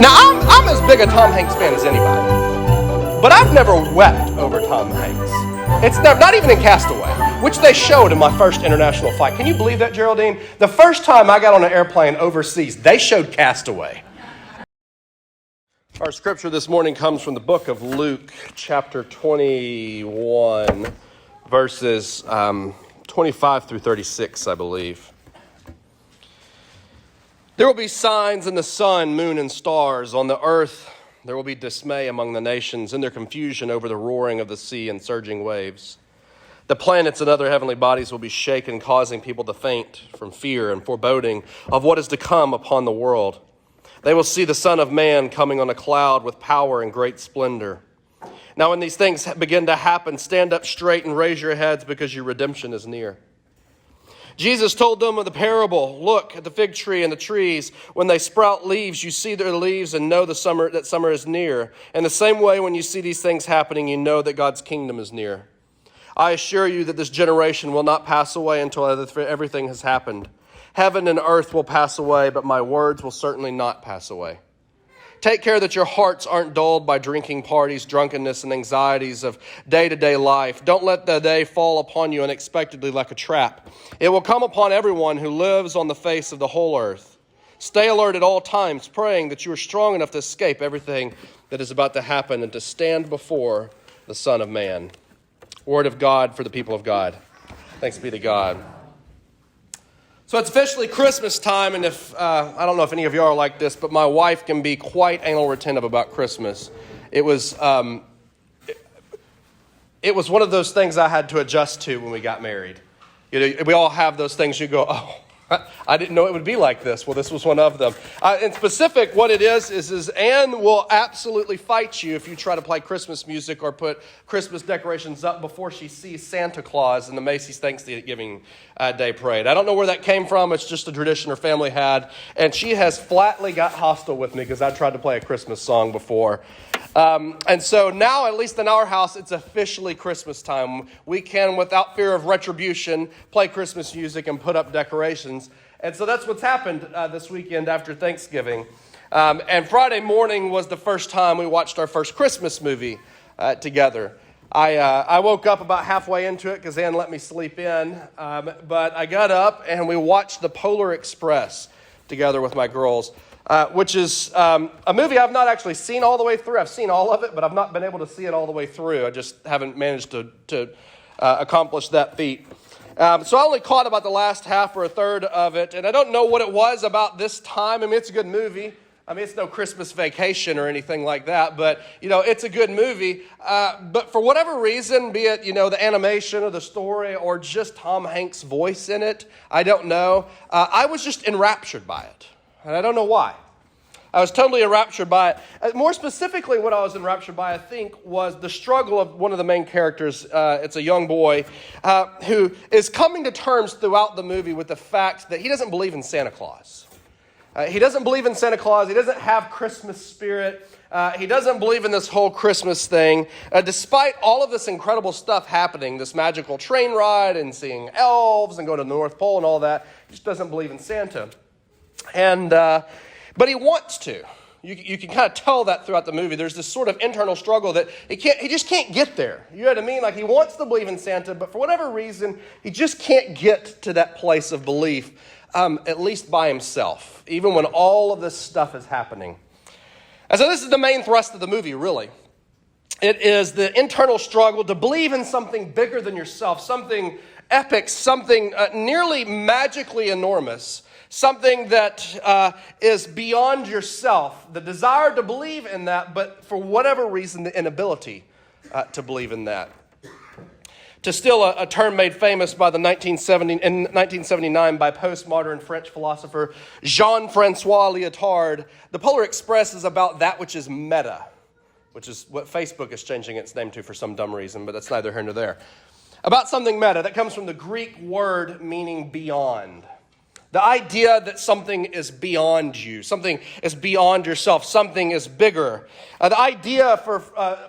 Now, I'm as big a Tom Hanks fan as anybody, but I've never wept over Tom Hanks. It's not even in Castaway, which they showed in my first international flight. Can you believe that, Geraldine? The first time I got on an airplane overseas, they showed Castaway. Our scripture this morning comes from the book of Luke, chapter 21, verses 25 through 36, I believe. There will be signs in the sun, moon, and stars. On the earth there will be dismay among the nations in their confusion over the roaring of the sea and surging waves. The planets and other heavenly bodies will be shaken, causing people to faint from fear and foreboding of what is to come upon the world. They will see the Son of Man coming on a cloud with power and great splendor. Now when these things begin to happen, stand up straight and raise your heads, because your redemption is near. Jesus told them of the parable. Look at the fig tree and the trees. When they sprout leaves, you see their leaves and know that summer is near. In the same way, when you see these things happening, you know that God's kingdom is near. I assure you that this generation will not pass away until everything has happened. Heaven and earth will pass away, but my words will certainly not pass away. Take care that your hearts aren't dulled by drinking parties, drunkenness, and anxieties of day-to-day life. Don't let the day fall upon you unexpectedly like a trap. It will come upon everyone who lives on the face of the whole earth. Stay alert at all times, praying that you are strong enough to escape everything that is about to happen and to stand before the Son of Man. Word of God for the people of God. Thanks be to God. So it's officially Christmas time, and if I don't know if any of you are like this, but my wife can be quite anal retentive about Christmas. It was one of those things I had to adjust to when we got married. You know, we all have those things you go, oh, I didn't know it would be like this. Well, this was one of them. In specific, what it is Anne will absolutely fight you if you try to play Christmas music or put Christmas decorations up before she sees Santa Claus in the Macy's Thanksgiving Day Parade. I don't know where that came from. It's just a tradition her family had. And she has flatly got hostile with me because I tried to play a Christmas song before. And so now, at least in our house, it's officially Christmas time. We can, without fear of retribution, play Christmas music and put up decorations. And so that's what's happened this weekend after Thanksgiving. And Friday morning was the first time we watched our first Christmas movie together. I woke up about halfway into it because Ann let me sleep in. But I got up and we watched The Polar Express together with my girls. Which is a movie I've not actually seen all the way through. I've seen all of it, but I've not been able to see it all the way through. I just haven't managed to accomplish that feat. So I only caught about the last half or a third of it, and I don't know what it was about this time. I mean, it's a good movie. I mean, it's no Christmas Vacation or anything like that, but, you know, it's a good movie. But for whatever reason, be it, you know, the animation or the story or just Tom Hanks' voice in it, I don't know. I was just enraptured by it. And I don't know why. I was totally enraptured by it. More specifically, what I was enraptured by, I think, was the struggle of one of the main characters. It's a young boy who is coming to terms throughout the movie with the fact that he doesn't believe in Santa Claus. He doesn't believe in Santa Claus. He doesn't have Christmas spirit. He doesn't believe in this whole Christmas thing. Despite all of this incredible stuff happening, this magical train ride and seeing elves and going to the North Pole and all that, he just doesn't believe in Santa. And but he wants to. You can kind of tell that throughout the movie. There's this sort of internal struggle that he just can't get there. You know what I mean? Like, he wants to believe in Santa, but for whatever reason, he just can't get to that place of belief, at least by himself, even when all of this stuff is happening. And so this is the main thrust of the movie, really. It is the internal struggle to believe in something bigger than yourself, something epic, something nearly magically enormous. Something that is beyond yourself, the desire to believe in that, but for whatever reason, the inability to believe in that. To steal a term made famous by in 1979 by postmodern French philosopher Jean-Francois Lyotard, The Polar Express is about that which is meta, which is what Facebook is changing its name to for some dumb reason, but that's neither here nor there. About something meta, that comes from the Greek word meaning beyond. The idea that something is beyond you, something is beyond yourself, something is bigger. The idea for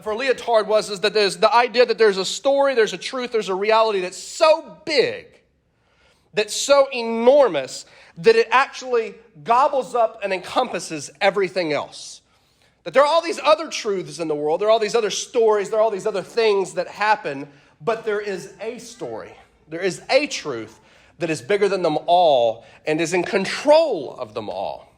Lyotard is that there's the idea that there's a story, there's a truth, there's a reality that's so big, that's so enormous, that it actually gobbles up and encompasses everything else. That there are all these other truths in the world. There are all these other stories. There are all these other things that happen. But there is a story. There is a truth that is bigger than them all and is in control of them all.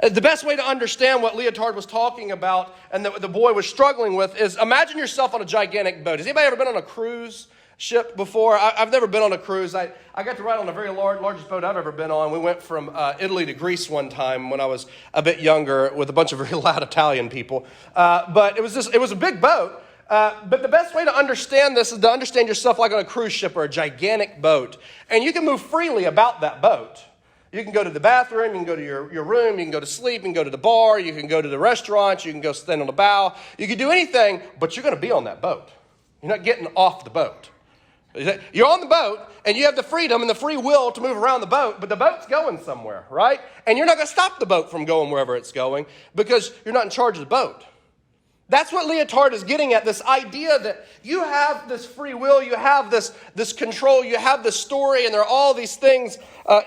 The best way to understand what Leotard was talking about and that the boy was struggling with is imagine yourself on a gigantic boat. Has anybody ever been on a cruise ship before? I've never been on a cruise. I got to ride on the very largest boat I've ever been on. We went from Italy to Greece one time when I was a bit younger with a bunch of very loud Italian people. But it was a big boat. But the best way to understand this is to understand yourself like on a cruise ship or a gigantic boat. And you can move freely about that boat. You can go to the bathroom, you can go to your room, you can go to sleep, you can go to the bar, you can go to the restaurant, you can go stand on the bow. You can do anything, but you're going to be on that boat. You're not getting off the boat. You're on the boat, and you have the freedom and the free will to move around the boat, but the boat's going somewhere, right? And you're not going to stop the boat from going wherever it's going because you're not in charge of the boat. That's what Leotard is getting at, this idea that you have this free will, you have this control, you have this story, and there are all these things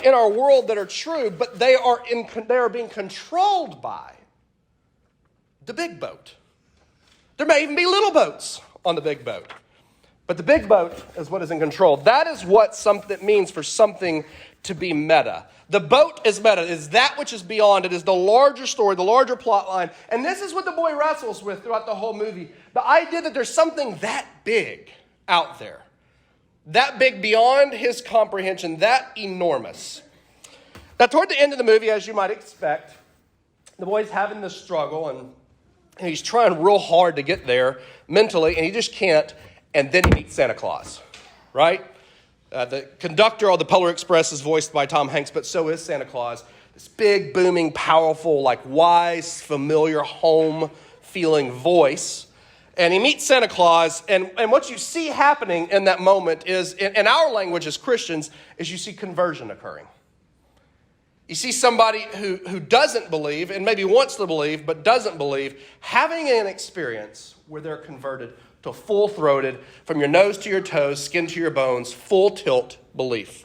in our world that are true, but they are being controlled by the big boat. There may even be little boats on the big boat, but the big boat is what is in control. That is what something means for something to be meta. The boat is meta. It is that which is beyond. It is the larger story, the larger plot line. And this is what the boy wrestles with throughout the whole movie. The idea that there's something that big out there. That big beyond his comprehension. That enormous. Now, toward the end of the movie, as you might expect, the boy's having this struggle. And he's trying real hard to get there mentally. And he just can't. And then he meets Santa Claus. Right? The conductor of the Polar Express is voiced by Tom Hanks, but so is Santa Claus. This big, booming, powerful, like wise, familiar, home-feeling voice. And he meets Santa Claus, and what you see happening in that moment is, in our language as Christians, is you see conversion occurring. You see somebody who doesn't believe, and maybe wants to believe, but doesn't believe, having an experience where they're converted to full-throated, from your nose to your toes, skin to your bones, full-tilt belief.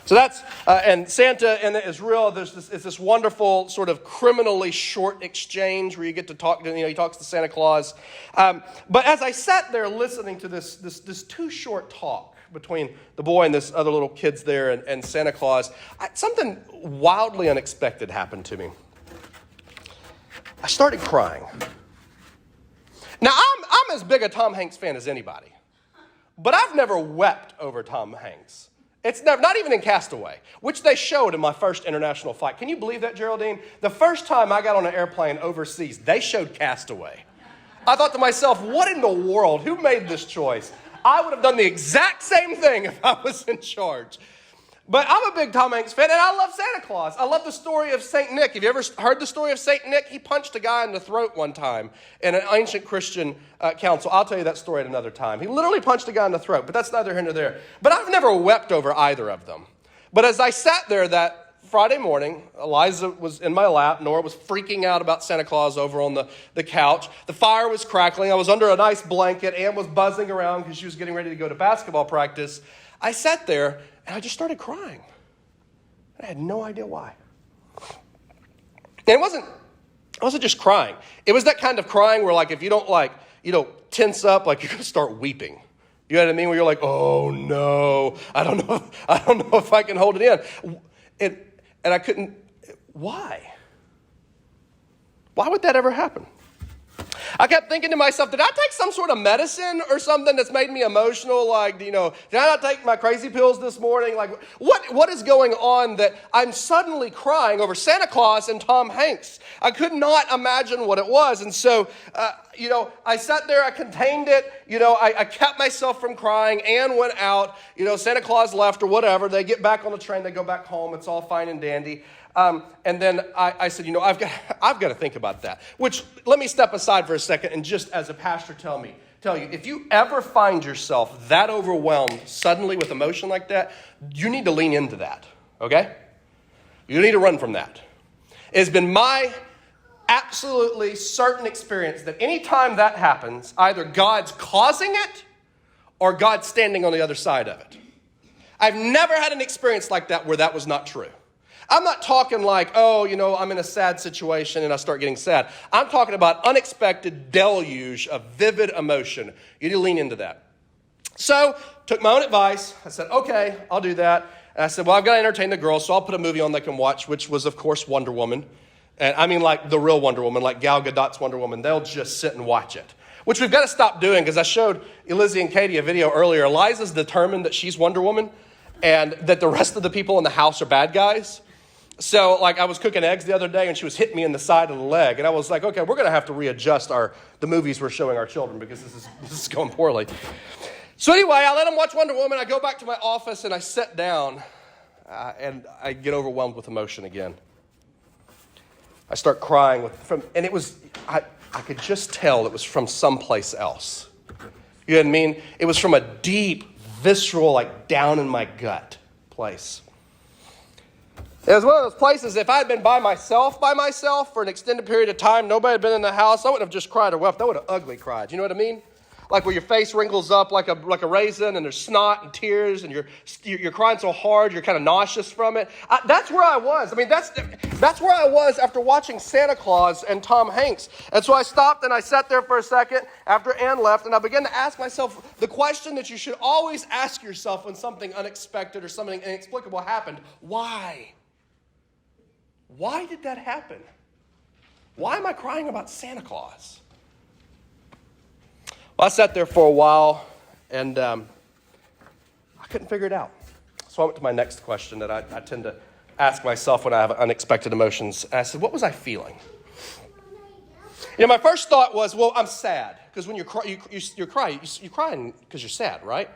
So that's, and Santa and is real. It's this wonderful sort of criminally short exchange where you get to talk to, he talks to Santa Claus. But as I sat there listening to this too short talk between the boy and this other little kids there and Santa Claus, something wildly unexpected happened to me. I started crying. Now, I'm as big a Tom Hanks fan as anybody, but I've never wept over Tom Hanks. It's never, not even in Castaway, which they showed in my first international flight. Can you believe that, Geraldine? The first time I got on an airplane overseas, they showed Castaway. I thought to myself, what in the world? Who made this choice? I would have done the exact same thing if I was in charge. But I'm a big Tom Hanks fan, and I love Santa Claus. I love the story of St. Nick. Have you ever heard the story of St. Nick? He punched a guy in the throat one time in an ancient Christian council. I'll tell you that story at another time. He literally punched a guy in the throat, but that's neither here nor there. But I've never wept over either of them. But as I sat there that Friday morning, Eliza was in my lap. Nora was freaking out about Santa Claus over on the couch. The fire was crackling. I was under a nice blanket. Ann was buzzing around because she was getting ready to go to basketball practice. I sat there, and I just started crying. I had no idea why. And I wasn't just crying. It was that kind of crying where, like, if you don't, tense up, like, you're going to start weeping. You know what I mean? Where you're like, oh, no, I don't know if I can hold it in. And I couldn't. Why? Why would that ever happen? I kept thinking to myself, did I take some sort of medicine or something that's made me emotional? Like, did I not take my crazy pills this morning? Like, what is going on that I'm suddenly crying over Santa Claus and Tom Hanks? I could not imagine what it was. And so, I sat there, I contained it. I kept myself from crying. Ann went out. Santa Claus left or whatever. They get back on the train. They go back home. It's all fine and dandy. And then I said, I've got to think about that. Which, let me step aside for a second and just as a pastor tell you, if you ever find yourself that overwhelmed suddenly with emotion like that, you need to lean into that, okay? You need to run from that. It has been my absolutely certain experience that anytime that happens, either God's causing it or God's standing on the other side of it. I've never had an experience like that where that was not true. I'm not talking like, oh, I'm in a sad situation and I start getting sad. I'm talking about unexpected deluge of vivid emotion. You need to lean into that. So, took my own advice. I said, okay, I'll do that. And I said, well, I've got to entertain the girls, so I'll put a movie on they can watch, which was, of course, Wonder Woman. And I mean like the real Wonder Woman, like Gal Gadot's Wonder Woman. They'll just sit and watch it, which we've got to stop doing because I showed Elizzy and Katie a video earlier. Eliza's determined that she's Wonder Woman and that the rest of the people in the house are bad guys. So, like, I was cooking eggs the other day, and she was hitting me in the side of the leg. And I was like, okay, we're going to have to readjust the movies we're showing our children because this is going poorly. So anyway, I let them watch Wonder Woman. I go back to my office, and I sit down, and I get overwhelmed with emotion again. I start crying, and it was, I could just tell it was from someplace else. You know what I mean? It was from a deep, visceral, like, down in my gut place. It was one of those places, if I had been by myself for an extended period of time, nobody had been in the house, I wouldn't have just cried or wept. I would have ugly cried. You know what I mean? Like where your face wrinkles up like a raisin and there's snot and tears and you're crying so hard you're kind of nauseous from it. That's where I was. I mean, that's where I was after watching Santa Claus and Tom Hanks. And so I stopped and I sat there for a second after Ann left and I began to ask myself the question that you should always ask yourself when something unexpected or something inexplicable happened. Why? Why did that happen? Why am I crying about Santa Claus? Well, I sat there for a while, and I couldn't figure it out. So I went to my next question that I tend to ask myself when I have unexpected emotions. And I said, what was I feeling? My first thought was, well, I'm sad. Because when you're crying because you're sad, right?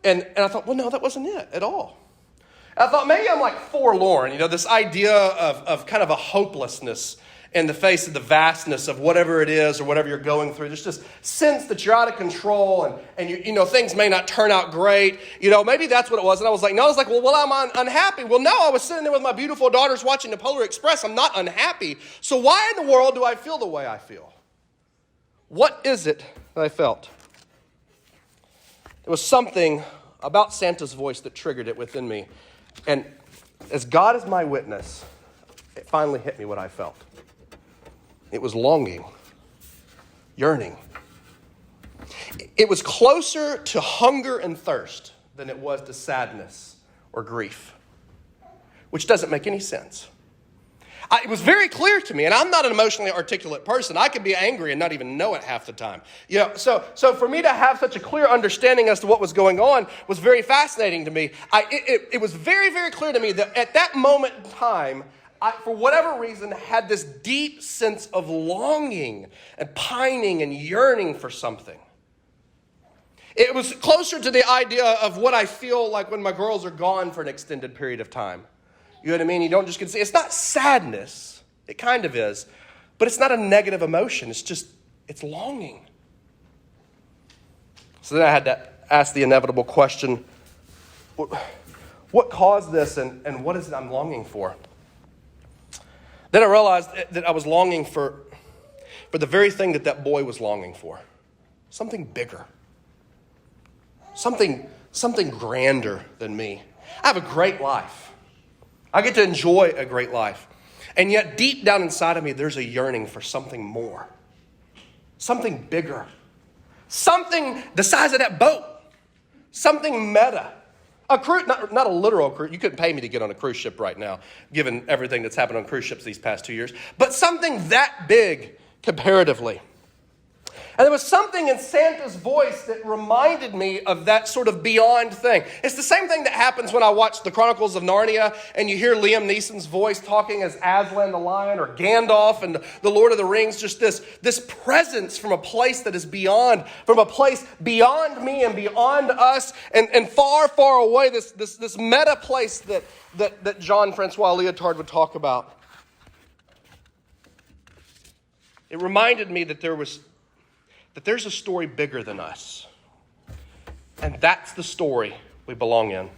And I thought, well, no, that wasn't it at all. I thought maybe I'm like forlorn, this idea of kind of a hopelessness in the face of the vastness of whatever it is or whatever you're going through. There's this sense that you're out of control and things may not turn out great. Maybe that's what it was. And I was like, well, I'm unhappy. Well, no, I was sitting there with my beautiful daughters watching the Polar Express. I'm not unhappy. So why in the world do I feel the way I feel? What is it that I felt? There was something about Santa's voice that triggered it within me. And as God is my witness, it finally hit me what I felt. It was longing, yearning. It was closer to hunger and thirst than it was to sadness or grief, which doesn't make any sense. It was very clear to me, and I'm not an emotionally articulate person. I could be angry and not even know it half the time. So for me to have such a clear understanding as to what was going on was very fascinating to me. It was very, very clear to me that at that moment in time, I, for whatever reason, had this deep sense of longing and pining and yearning for something. It was closer to the idea of what I feel like when my girls are gone for an extended period of time. You know what I mean? You don't just get to see. It's not sadness. It kind of is. But it's not a negative emotion. It's longing. So then I had to ask the inevitable question, what caused this and what is it I'm longing for? Then I realized that I was longing for the very thing that boy was longing for. Something bigger. Something grander than me. I have a great life. I get to enjoy a great life. And yet deep down inside of me, there's a yearning for something more. Something bigger. Something the size of that boat. Something meta. A cruise, not a literal cruise. You couldn't pay me to get on a cruise ship right now, given everything that's happened on cruise ships these past 2 years. But something that big comparatively. And there was something in Santa's voice that reminded me of that sort of beyond thing. It's the same thing that happens when I watch the Chronicles of Narnia and you hear Liam Neeson's voice talking as Aslan the Lion or Gandalf and the Lord of the Rings. Just this presence from a place that is beyond, from a place beyond me and beyond us and far, far away, this meta place that Jean-Francois Lyotard would talk about. It reminded me that there's a story bigger than us. And that's the story we belong in.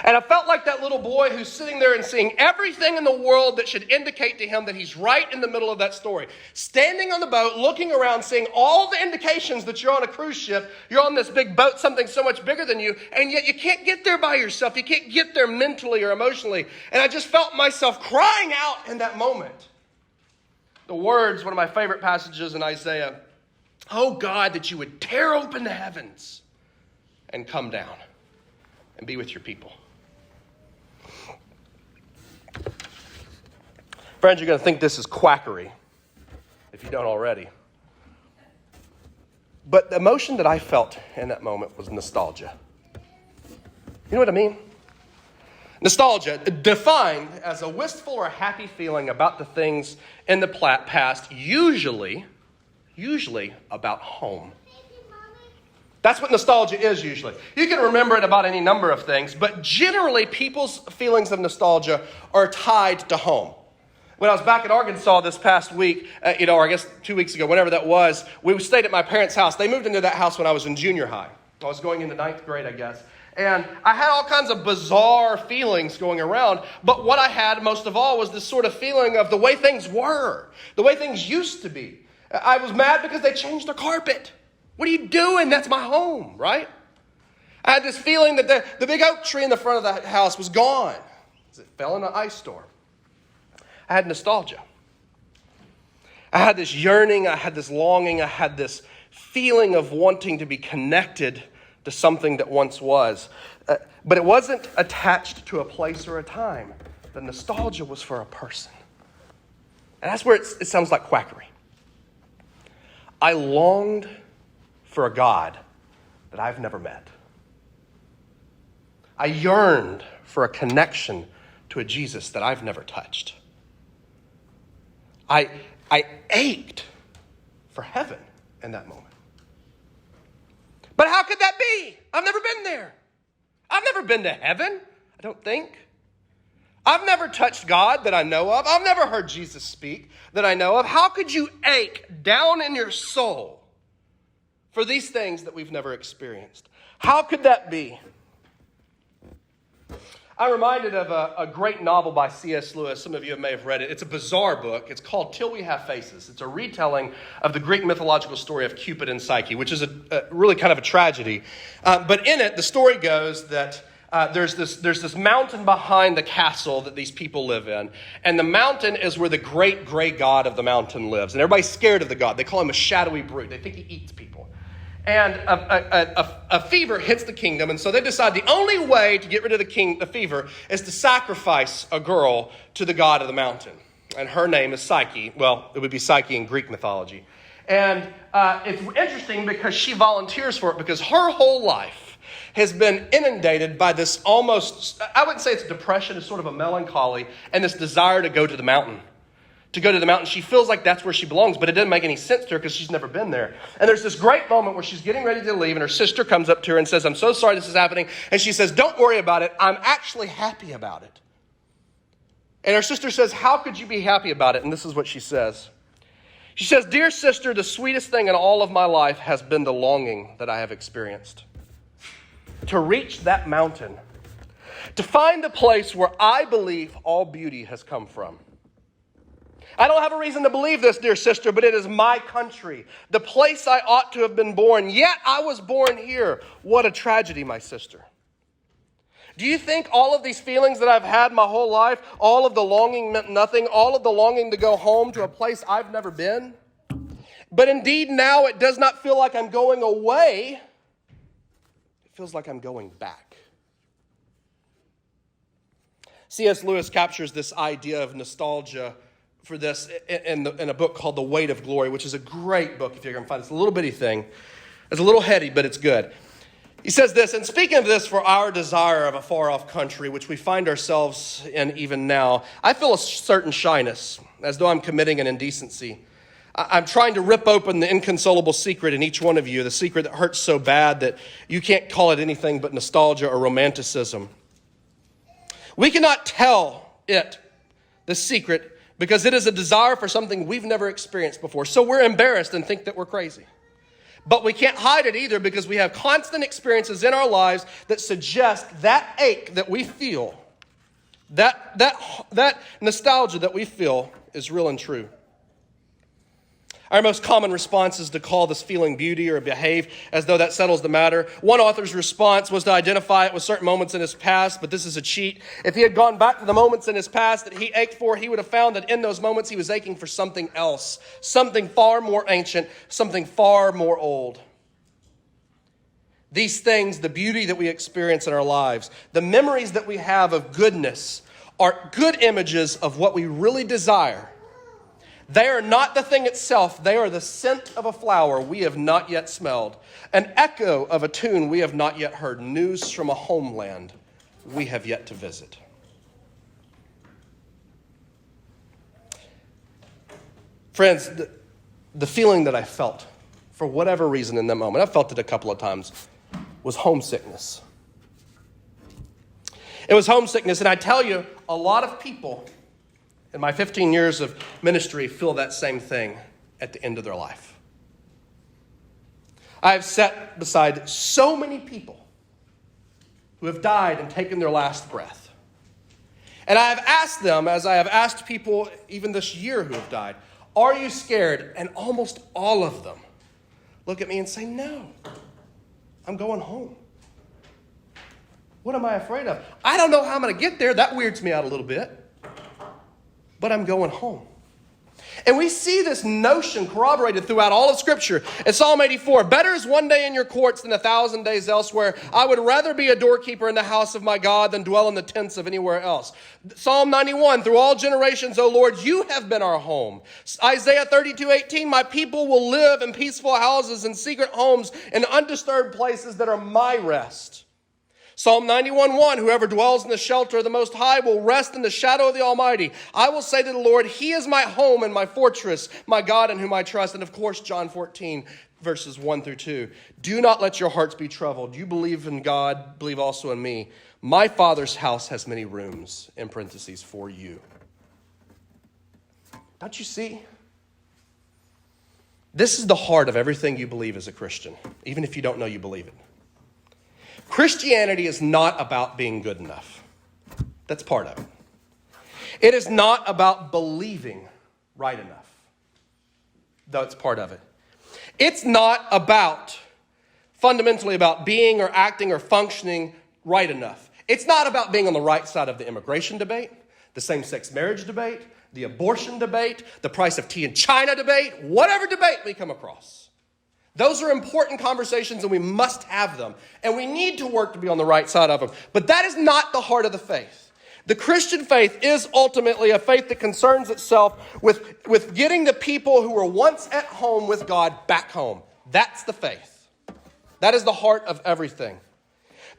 And I felt like that little boy who's sitting there and seeing everything in the world that should indicate to him that he's right in the middle of that story. Standing on the boat, looking around, seeing all the indications that you're on a cruise ship, you're on this big boat, something so much bigger than you, and yet you can't get there by yourself. You can't get there mentally or emotionally. And I just felt myself crying out in that moment. The words, one of my favorite passages in Isaiah, "Oh God, that you would tear open the heavens and come down and be with your people." Friends, you're going to think this is quackery, if you don't already. But the emotion that I felt in that moment was nostalgia. You know what I mean? Nostalgia, defined as a wistful or a happy feeling about the things in the past, usually about home. That's what nostalgia is usually. You can remember it about any number of things, but generally people's feelings of nostalgia are tied to home. When I was back in Arkansas this past week, or I guess 2 weeks ago, whenever that was, we stayed at my parents' house. They moved into that house when I was in junior high. I was going into 9th grade, I guess. And I had all kinds of bizarre feelings going around. But what I had most of all was this sort of feeling of the way things were, the way things used to be. I was mad because they changed the carpet. What are you doing? That's my home, right? I had this feeling that the big oak tree in the front of the house was gone as it fell in an ice storm. I had nostalgia. I had this yearning, I had this longing, I had this feeling of wanting to be connected to something that once was. But it wasn't attached to a place or a time. The nostalgia was for a person. And that's where it sounds like quackery. I longed for a God that I've never met. I yearned for a connection to a Jesus that I've never touched. I ached for heaven in that moment. But how could that be? I've never been there. I've never been to heaven, I don't think. I've never touched God that I know of. I've never heard Jesus speak that I know of. How could you ache down in your soul for these things that we've never experienced? How could that be? I'm reminded of a great novel by C.S. Lewis. Some of you may have read it. It's a bizarre book. It's called Till We Have Faces. It's a retelling of the Greek mythological story of Cupid and Psyche, which is a really kind of a tragedy. But in it, the story goes that there's this mountain behind the castle that these people live in. And the mountain is where the great gray god of the mountain lives. And everybody's scared of the god. They call him a shadowy brute. They think he eats people. And a fever hits the kingdom, and so they decide the only way to get rid of the fever is to sacrifice a girl to the god of the mountain. And her name is Psyche. Well, it would be Psyche in Greek mythology. And it's interesting because she volunteers for it because her whole life has been inundated by this almost, I wouldn't say it's depression, it's sort of a melancholy, and this desire to go to the mountain. To go to the mountain. She feels like that's where she belongs, but it doesn't make any sense to her because she's never been there. And there's this great moment where she's getting ready to leave, and her sister comes up to her and says, "I'm so sorry this is happening." And she says, "Don't worry about it. I'm actually happy about it." And her sister says, "How could you be happy about it?" And this is what she says. She says, "Dear sister, the sweetest thing in all of my life has been the longing that I have experienced. To reach that mountain. To find the place where I believe all beauty has come from. I don't have a reason to believe this, dear sister, but it is my country, the place I ought to have been born. Yet I was born here. What a tragedy, my sister. Do you think all of these feelings that I've had my whole life, all of the longing meant nothing, all of the longing to go home to a place I've never been? But indeed now it does not feel like I'm going away. It feels like I'm going back." C.S. Lewis captures this idea of nostalgia for this in a book called The Weight of Glory, which is a great book if you're going to find it. It's a little bitty thing. It's a little heady, but it's good. He says this, and speaking of this for our desire of a far-off country, which we find ourselves in even now, I feel a certain shyness, as though I'm committing an indecency. I'm trying to rip open the inconsolable secret in each one of you, the secret that hurts so bad that you can't call it anything but nostalgia or romanticism. We cannot tell it, the secret, because it is a desire for something we've never experienced before. So we're embarrassed and think that we're crazy. But we can't hide it either because we have constant experiences in our lives that suggest that ache that we feel, that nostalgia that we feel is real and true. Our most common response is to call this feeling beauty or behave as though that settles the matter. One author's response was to identify it with certain moments in his past, but this is a cheat. If he had gone back to the moments in his past that he ached for, he would have found that in those moments he was aching for something else, something far more ancient, something far more old. These things, the beauty that we experience in our lives, the memories that we have of goodness, are good images of what we really desire. They are not the thing itself. They are the scent of a flower we have not yet smelled, an echo of a tune we have not yet heard, news from a homeland we have yet to visit. Friends, the feeling that I felt, for whatever reason in that moment, I felt it a couple of times, was homesickness. It was homesickness, and I tell you, a lot of people in my 15 years of ministry feel that same thing at the end of their life. I have sat beside so many people who have died and taken their last breath. And I have asked them, as I have asked people even this year who have died, are you scared? And almost all of them look at me and say, no, I'm going home. What am I afraid of? I don't know how I'm going to get there. That weirds me out a little bit. But I'm going home. And we see this notion corroborated throughout all of Scripture. In Psalm 84, better is one day in your courts than 1,000 days elsewhere. I would rather be a doorkeeper in the house of my God than dwell in the tents of anywhere else. Psalm 91, through all generations, O Lord, you have been our home. Isaiah 32:18, my people will live in peaceful houses and secret homes in undisturbed places that are my rest. Psalm 91:1, whoever dwells in the shelter of the Most High will rest in the shadow of the Almighty. I will say to the Lord, He is my home and my fortress, my God in whom I trust. And of course, John 14, verses 1 through 2. Do not let your hearts be troubled. You believe in God, believe also in me. My Father's house has many rooms, in parentheses, for you. Don't you see? This is the heart of everything you believe as a Christian, even if you don't know you believe it. Christianity is not about being good enough. That's part of it. It is not about believing right enough, though it's part of it. It's not fundamentally about being or acting or functioning right enough. It's not about being on the right side of the immigration debate, the same-sex marriage debate, the abortion debate, the price of tea in China debate, whatever debate we come across. Those are important conversations and we must have them. And we need to work to be on the right side of them. But that is not the heart of the faith. The Christian faith is ultimately a faith that concerns itself with getting the people who were once at home with God back home. That's the faith. That is the heart of everything.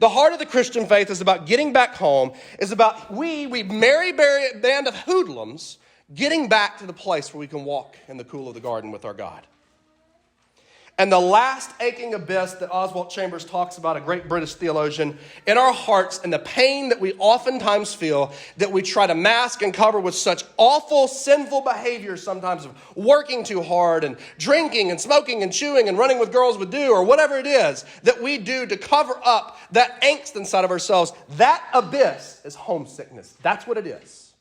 The heart of the Christian faith is about getting back home, is about we merry band of hoodlums getting back to the place where we can walk in the cool of the garden with our God. And the last aching abyss that Oswald Chambers talks about, a great British theologian, in our hearts and the pain that we oftentimes feel that we try to mask and cover with such awful, sinful behavior sometimes of working too hard and drinking and smoking and chewing and running with girls would do or whatever it is that we do to cover up that angst inside of ourselves. That abyss is homesickness. That's what it is.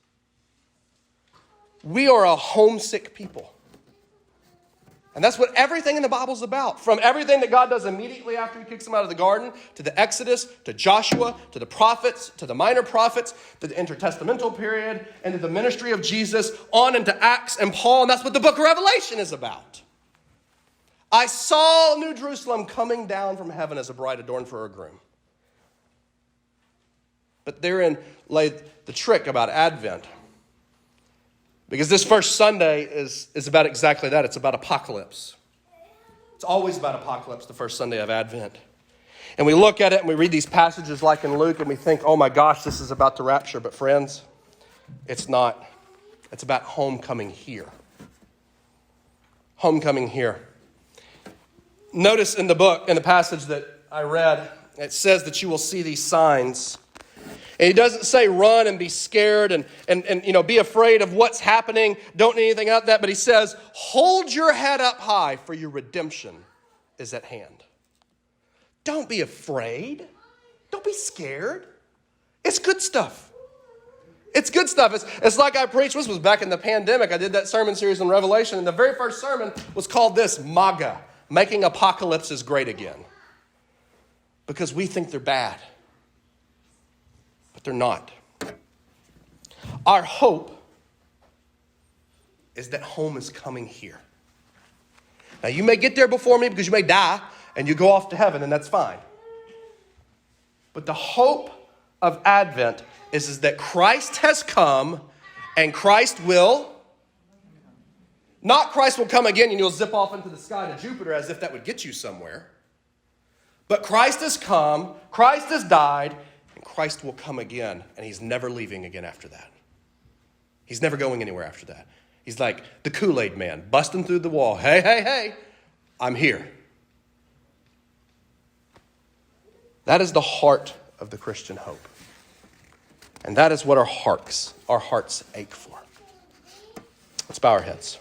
We are a homesick people. And that's what everything in the Bible is about. From everything that God does immediately after he kicks them out of the garden, to the Exodus, to Joshua, to the prophets, to the minor prophets, to the intertestamental period, and to the ministry of Jesus, on into Acts and Paul. And that's what the book of Revelation is about. I saw New Jerusalem coming down from heaven as a bride adorned for her groom. But therein lay the trick about Advent. Because this first Sunday is about exactly that. It's about apocalypse. It's always about apocalypse, the first Sunday of Advent. And we look at it and we read these passages like in Luke and we think, oh my gosh, this is about the rapture. But friends, it's not. It's about homecoming here. Homecoming here. Notice in the book, in the passage that I read, it says that you will see these signs. And he doesn't say run and be scared and be afraid of what's happening. Don't need anything out of that. But he says, hold your head up high, for your redemption is at hand. Don't be afraid. Don't be scared. It's good stuff. It's good stuff. It's like I preached. This was back in the pandemic. I did that sermon series on Revelation, and the very first sermon was called this, MAGA, Making Apocalypses Great Again. Because we think they're bad. But they're not. Our hope is that home is coming here. Now, you may get there before me because you may die and you go off to heaven, and that's fine. But the hope of Advent is that Christ has come and Christ will, not Christ will come again and you'll zip off into the sky to Jupiter as if that would get you somewhere. But Christ has come, Christ has died, and Christ will come again, and he's never leaving again after that. He's never going anywhere after that. He's like the Kool-Aid man, busting through the wall. Hey, hey, hey, I'm here. That is the heart of the Christian hope. And that is what our hearts ache for. Let's bow our heads.